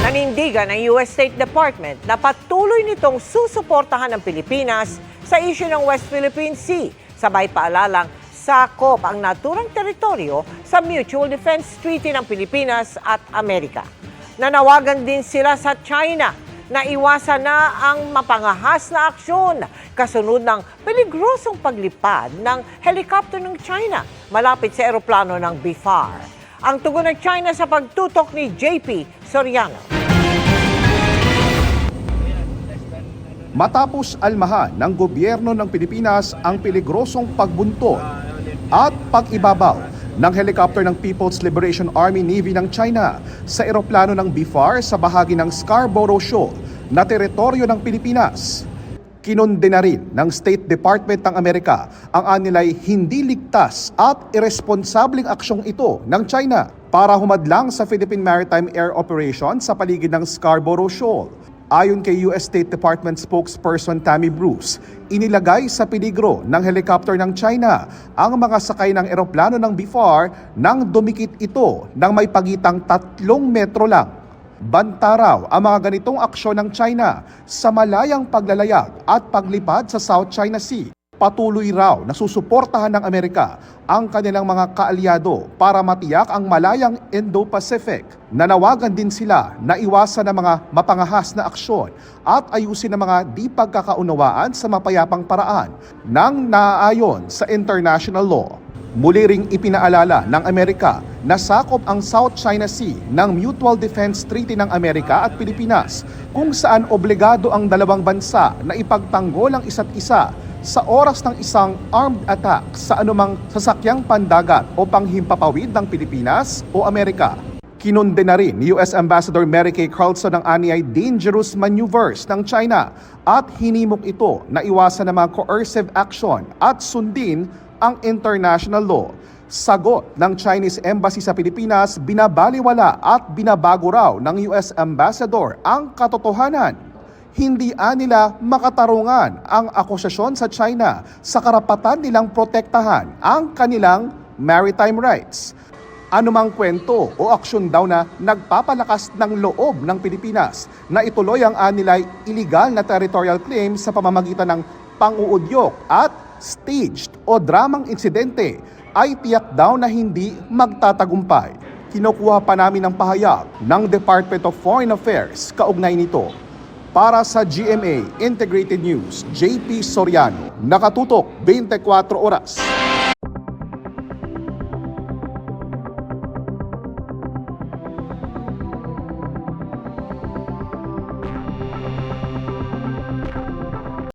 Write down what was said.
Nanindigan ng US State Department na patuloy nitong susuportahan ng Pilipinas sa issue ng West Philippine Sea. Sabay paalalang sakop ang naturang teritoryo sa Mutual Defense Treaty ng Pilipinas at Amerika. Nanawagan din sila sa China na iwasan na ang mapangahas na aksyon kasunod ng peligrosong paglipad ng helicopter ng China malapit sa eroplano ng BFAR. Ang tugon ng China sa pagtutok ni JP Soriano. Matapos almahan ng gobyerno ng Pilipinas ang peligrosong pagbuntot at pag-ibabaw ng helicopter ng People's Liberation Army Navy ng China sa eroplano ng BFAR sa bahagi ng Scarborough Shoal na teritoryo ng Pilipinas. Kinondena rin ng State Department ng Amerika ang anilay hindi ligtas at irresponsableng aksyong ito ng China para humadlang sa Philippine Maritime Air Operation sa paligid ng Scarborough Shoal. Ayon kay US State Department spokesperson Tammy Bruce, inilagay sa peligro ng helicopter ng China ang mga sakay ng eroplano ng BFAR nang dumikit ito ng may pagitang 3 metro lang. Banta raw ang mga ganitong aksyon ng China sa malayang paglalayag at paglipad sa South China Sea. Patuloy raw na susuportahan ng Amerika ang kanilang mga kaalyado para matiyak ang malayang Indo-Pacific. Nanawagan din sila na iwasan ang mga mapangahas na aksyon at ayusin ang mga di pagkakaunawaan sa mapayapang paraan nang naaayon sa international law. Muli ring ipinaalala ng Amerika na sakop ang South China Sea ng Mutual Defense Treaty ng Amerika at Pilipinas kung saan obligado ang dalawang bansa na ipagtanggol ang isa't isa sa oras ng isang armed attack sa anumang sasakyang pandagat o panghimpapawid ng Pilipinas o Amerika. Kinondena rin ni US Ambassador Mary Kay Carlson ang aniyay dangerous maneuvers ng China at hinimok ito na iwasan ang mga coercive action at sundin ang international law. Sagot ng Chinese Embassy sa Pilipinas, binabaliwala at binabago raw ng US Ambassador ang katotohanan. Hindi nila makatarungan ang akusasyon sa China sa karapatan nilang protektahan ang kanilang maritime rights. Anumang kwento o aksyon daw na nagpapalakas ng loob ng Pilipinas na ituloy ang anilay illegal na territorial claim sa pamamagitan ng pang-uudyok at staged o dramang insidente ay tiyak daw na hindi magtatagumpay. Kinukuha pa namin ang pahayag ng Department of Foreign Affairs kaugnay nito. Para sa GMA Integrated News, JP Soriano, nakatutok 24 oras.